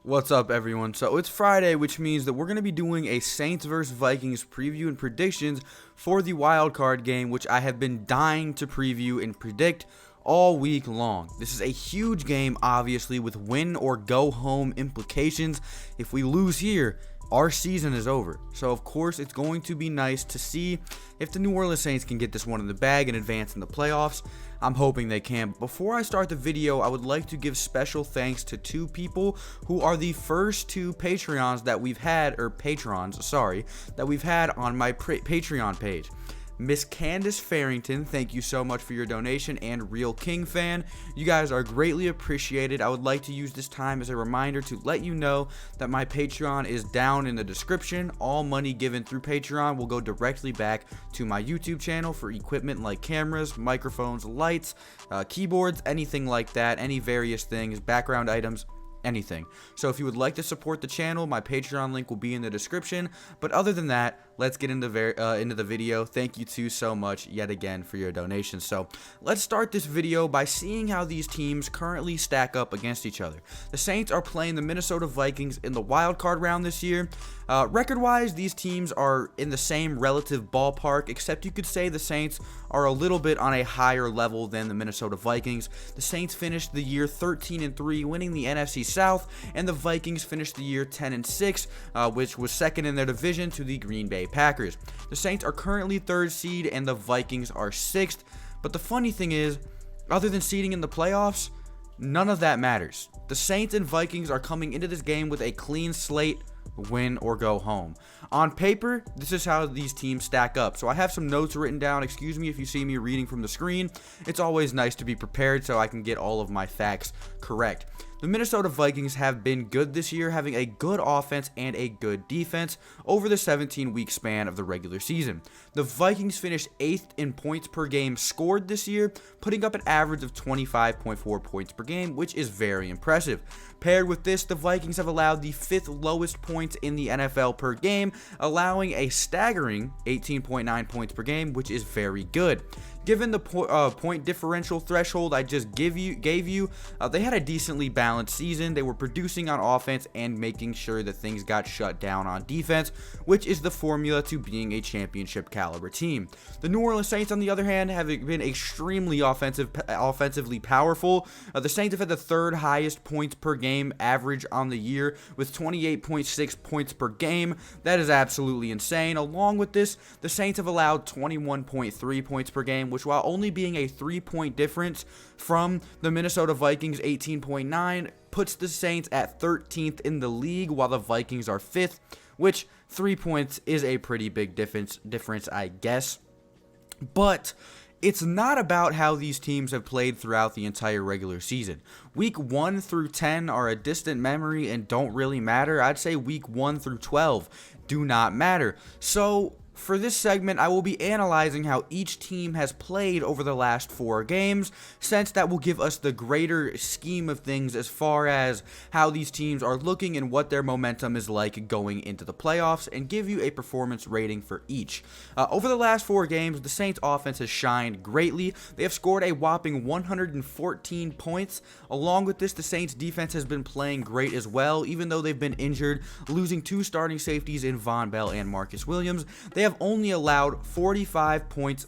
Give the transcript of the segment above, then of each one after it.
What's up, everyone? So it's Friday, which means that we're going to be doing a Saints vs. Vikings preview and predictions for the wild card game, which I have been dying to preview and predict all week long. This is a huge game, obviously, with win or go home implications. If we lose here, our season is over. So of course it's going to be nice to see if the New Orleans Saints can get this one in the bag and advance in the playoffs. I'm hoping they can. Before I start the video, I would like to give special thanks to two people who are the first two Patreons that we've had, or patrons, sorry, that we've had on my Patreon page. Miss Candace Farrington, thank you so much for your donation, and Real King Fan, you guys are greatly appreciated. I would like to use this time as a reminder to let you know that my Patreon is down in the description. All money given through Patreon will go directly back to my YouTube channel for equipment like cameras, microphones, lights, keyboards, anything like that, any various things, background items, anything. So if you would like to support the channel, my Patreon link will be in the description. But other than that, let's get into the video. Thank you two so much yet again for your donations. So let's start this video by seeing how these teams currently stack up against each other. The Saints are playing the Minnesota Vikings in the wild card round this year. Record-wise, these teams are in the same relative ballpark, except you could say the Saints are a little bit on a higher level than the Minnesota Vikings. The Saints finished the year 13-3, winning the NFC South, and the Vikings finished the year 10-6, which was second in their division to the Green Bay Packers. The Saints are currently third seed, and the Vikings are sixth. But the funny thing is, other than seeding in the playoffs, none of that matters. The Saints and Vikings are coming into this game with a clean slate, win or go home. On paper, this is how these teams stack up. So I have some notes written down. Excuse me if you see me reading from the screen. It's always nice to be prepared so I can get all of my facts correct. The Minnesota Vikings have been good this year, having a good offense and a good defense over the 17-week span of the regular season. The Vikings finished 8th in points per game scored this year, putting up an average of 25.4 points per game, which is very impressive. Paired with this, the Vikings have allowed the 5th lowest points in the NFL per game, allowing a staggering 18.9 points per game, which is very good. Given the point differential threshold I just gave you, they had a decently balanced season. They were producing on offense and making sure that things got shut down on defense, which is the formula to being a championship caliber team. The New Orleans Saints, on the other hand, have been extremely offensively powerful. The Saints have had the third highest points per game average on the year with 28.6 points per game. That is absolutely insane. Along with this, the Saints have allowed 21.3 points per game, which, while only being a 3-point difference from the Minnesota Vikings 18.9, puts the Saints at 13th in the league, while the Vikings are 5th, which 3 points is a pretty big difference, I guess. But it's not about how these teams have played throughout the entire regular season. Week 1 through 10 are a distant memory and don't really matter. I'd say week 1 through 12 do not matter. So for this segment, I will be analyzing how each team has played over the last 4 games, since that will give us the greater scheme of things as far as how these teams are looking and what their momentum is like going into the playoffs, and give you a performance rating for each. Over the last 4 games, the Saints offense has shined greatly. They have scored a whopping 114 points. Along with this, the Saints defense has been playing great as well, even though they've been injured, losing 2 starting safeties in Von Bell and Marcus Williams. They have only allowed 45 points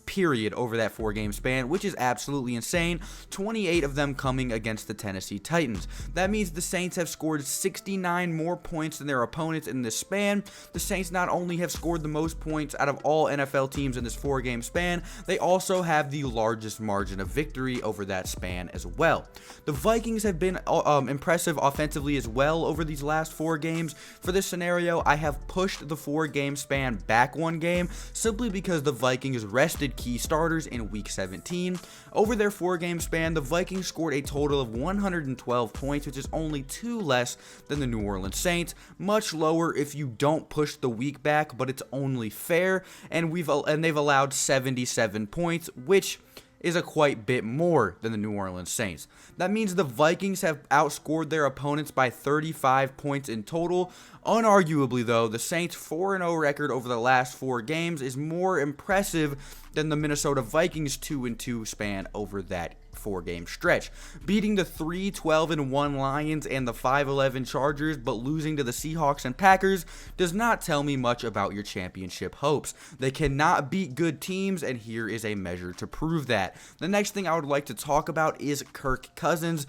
period over that 4-game span, which is absolutely insane. 28 of them coming against the Tennessee Titans. That means the Saints have scored 69 more points than their opponents in this span. The Saints not only have scored the most points out of all NFL teams in this 4-game span, they also have the largest margin of victory over that span as well. The Vikings have been impressive offensively as well over these last 4 games. For this scenario, I have pushed the 4-game span back 1 game simply because the Vikings rested key starters in week 17. Over their 4-game span, the Vikings scored a total of 112 points, which is only 2 less than the New Orleans Saints. Much lower if you don't push the week back, but it's only fair. And they've allowed 77 points, which is a quite bit more than the New Orleans Saints. That means the Vikings have outscored their opponents by 35 points in total. Unarguably, though, the Saints' 4-0 record over the last 4 games is more impressive than the Minnesota Vikings' 2-2 span over that 4-game stretch. Beating the 3-12-1 Lions and the 5-11 Chargers, but losing to the Seahawks and Packers does not tell me much about your championship hopes. They cannot beat good teams, and here is a measure to prove that. The next thing I would like to talk about is Kirk Cousins.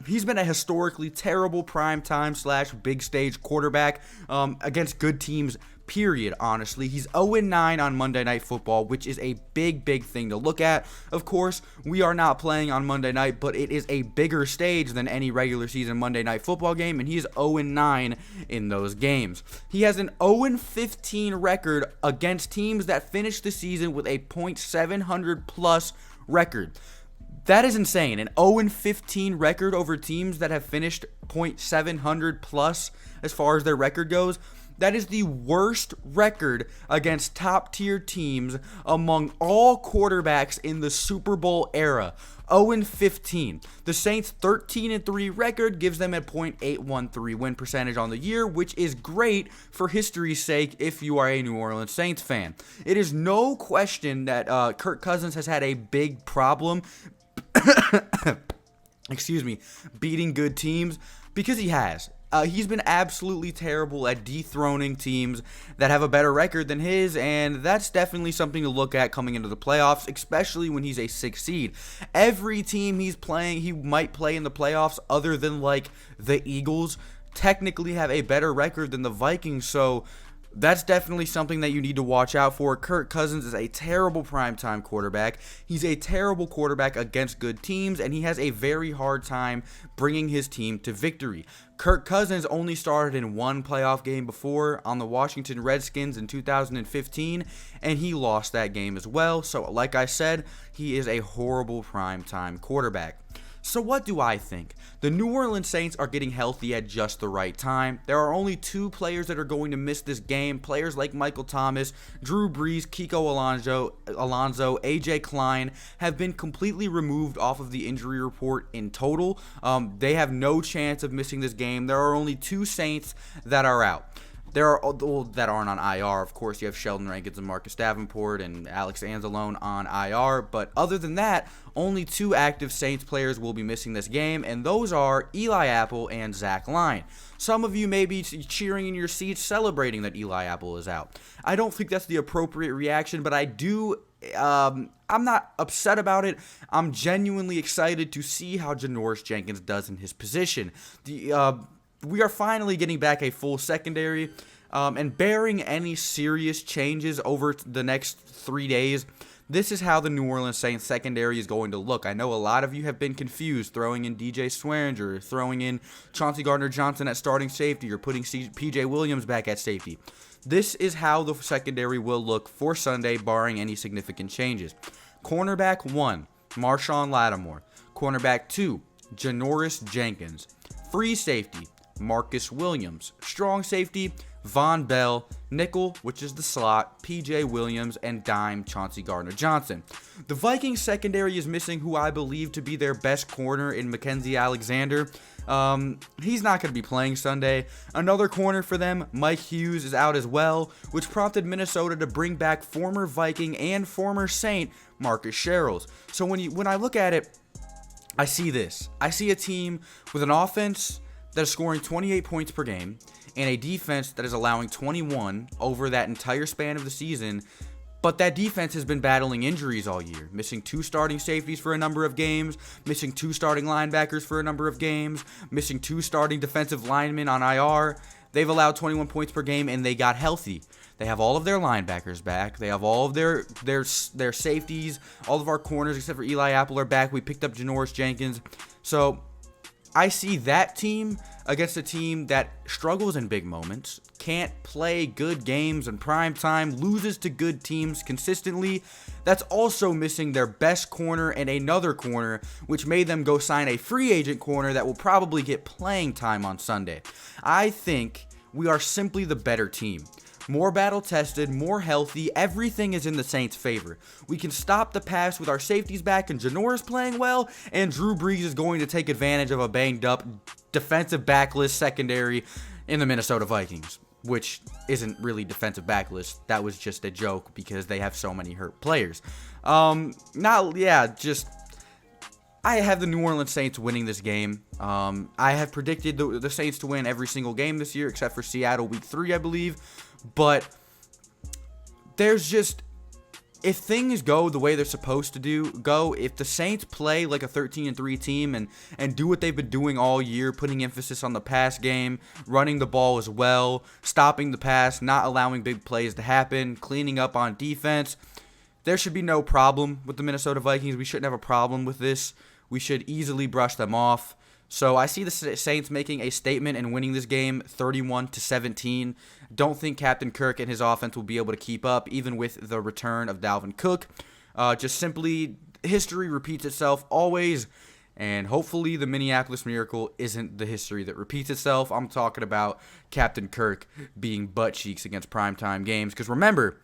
He's been a historically terrible primetime / big stage quarterback against good teams, period, honestly. He's 0-9 on Monday Night Football, which is a big thing to look at. Of course, we are not playing on Monday night, but it is a bigger stage than any regular season Monday Night Football game, and he is 0-9 in those games. He has an 0-15 record against teams that finished the season with a .700 plus record. That is insane. An 0-15 record over teams that have finished .700 plus as far as their record goes. That is the worst record against top-tier teams among all quarterbacks in the Super Bowl era. 0-15. The Saints' 13-3 record gives them a .813 win percentage on the year, which is great for history's sake if you are a New Orleans Saints fan. It is no question that Kirk Cousins has had a big problem beating good teams, because he has. He's been absolutely terrible at dethroning teams that have a better record than his, and that's definitely something to look at coming into the playoffs, especially when he's a 6th seed. Every team he's playing, he might play in the playoffs other than like the Eagles, technically have a better record than the Vikings, so that's definitely something that you need to watch out for. Kirk Cousins is a terrible primetime quarterback. He's a terrible quarterback against good teams, and he has a very hard time bringing his team to victory. Kirk Cousins only started in one playoff game before, on the Washington Redskins in 2015, and he lost that game as well. So, like I said, he is a horrible primetime quarterback. So what do I think? The New Orleans Saints are getting healthy at just the right time. There are only 2 players that are going to miss this game. Players like Michael Thomas, Drew Brees, Kiko Alonso, AJ Klein have been completely removed off of the injury report in total. They have no chance of missing this game. There are only 2 Saints that are out. There are that aren't on IR. Of course, you have Sheldon Rankins and Marcus Davenport and Alex Anzalone on IR. But other than that, only 2 active Saints players will be missing this game, and those are Eli Apple and Zach Line. Some of you may be cheering in your seats, celebrating that Eli Apple is out. I don't think that's the appropriate reaction, but I do. I'm not upset about it. I'm genuinely excited to see how Janoris Jenkins does in his position. We are finally getting back a full secondary, and barring any serious changes over the next 3 days, this is how the New Orleans Saints secondary is going to look. I know a lot of you have been confused, throwing in DJ Swearinger, throwing in Chauncey Gardner-Johnson at starting safety, or putting PJ Williams back at safety. This is how the secondary will look for Sunday, barring any significant changes. Cornerback 1, Marshawn Lattimore. Cornerback 2, Janoris Jenkins. Free safety, Marcus Williams. Strong safety, Von Bell. Nickel, which is the slot, PJ Williams, and dime, Chauncey Gardner-Johnson. The Vikings secondary is missing who I believe to be their best corner in Mackenzie Alexander. He's not going to be playing Sunday. Another corner for them, Mike Hughes, is out as well, which prompted Minnesota to bring back former Viking and former Saint Marcus Sherrills. So when I look at it, I see this. I see a team with an offense that is scoring 28 points per game and a defense that is allowing 21 over that entire span of the season. But that defense has been battling injuries all year, missing 2 starting safeties for a number of games, missing 2 starting linebackers for a number of games, missing 2 starting defensive linemen on IR. They've allowed 21 points per game, and they got healthy. They have all of their linebackers back. They have all of their safeties. All of our corners, except for Eli Apple, are back. We picked up Janoris Jenkins. So I see that team against a team that struggles in big moments, can't play good games in prime time, loses to good teams consistently. That's also missing their best corner and another corner, which made them go sign a free agent corner that will probably get playing time on Sunday. I think we are simply the better team. More battle-tested, more healthy, everything is in the Saints' favor. We can stop the pass with our safeties back and Janoris playing well, and Drew Brees is going to take advantage of a banged-up defensive backlist secondary in the Minnesota Vikings, which isn't really defensive backlist. That was just a joke because they have so many hurt players. I have the New Orleans Saints winning this game. I have predicted the Saints to win every single game this year, except for Seattle Week 3, I believe. But there's just, if things go the way they're supposed to go, if the Saints play like a 13-3 team and do what they've been doing all year, putting emphasis on the pass game, running the ball as well, stopping the pass, not allowing big plays to happen, cleaning up on defense, there should be no problem with the Minnesota Vikings. We shouldn't have a problem with this. We should easily brush them off. So I see the Saints making a statement and winning this game 31-17. Don't think Captain Kirk and his offense will be able to keep up, even with the return of Dalvin Cook. Just simply, history repeats itself always, and hopefully the Minneapolis Miracle isn't the history that repeats itself. I'm talking about Captain Kirk being butt cheeks against primetime games, because remember,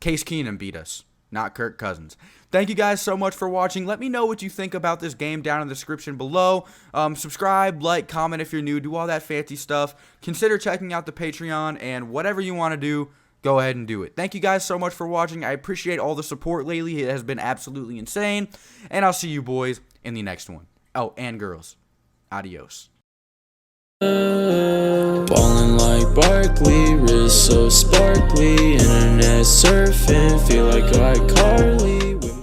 Case Keenum beat us, not Kirk Cousins. Thank you guys so much for watching. Let me know what you think about this game down in the description below. Subscribe, like, comment if you're new. Do all that fancy stuff. Consider checking out the Patreon, and whatever you want to do, go ahead and do it. Thank you guys so much for watching. I appreciate all the support lately. It has been absolutely insane. And I'll see you boys in the next one. Oh, and girls. Adios. Ballin' like Barkley, wrist so sparkly, internet surfing, feel like iCarly.